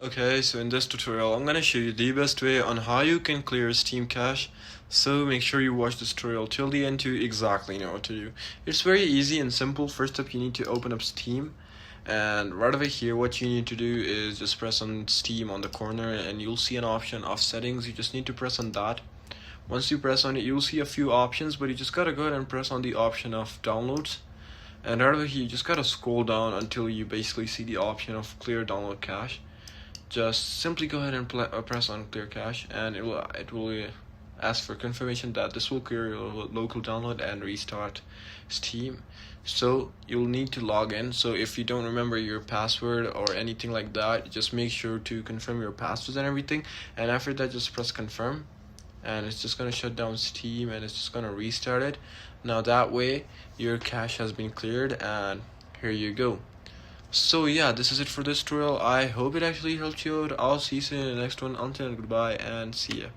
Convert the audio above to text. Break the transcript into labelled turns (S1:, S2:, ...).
S1: Okay, so in this tutorial, I'm gonna show you the best way on how you can clear Steam cache. So make sure you watch this tutorial till the end to exactly know what to do. It's very easy and simple. First up, you need to open up Steam, and right over here, what you need to do is just press on Steam on the corner, and you'll see an option of settings. You just need to press on that. Once you press on it, you'll see a few options, but you just gotta go ahead and press on the option of downloads. And right over here, you just gotta scroll down until you basically see the option of clear download cache. Just simply go ahead and press on clear cache, and it will ask for confirmation that this will clear your local download and restart Steam. So you'll need to log in. So if you don't remember your password or anything like that, just make sure to confirm your passwords and everything, and after that just press confirm, and it's just gonna shut down Steam and it's just gonna restart it. Now that way your cache has been cleared, and here you go. So yeah, this is it for this tutorial. I hope it actually helped you out. I'll see you soon in the next one. Until then, goodbye and see ya.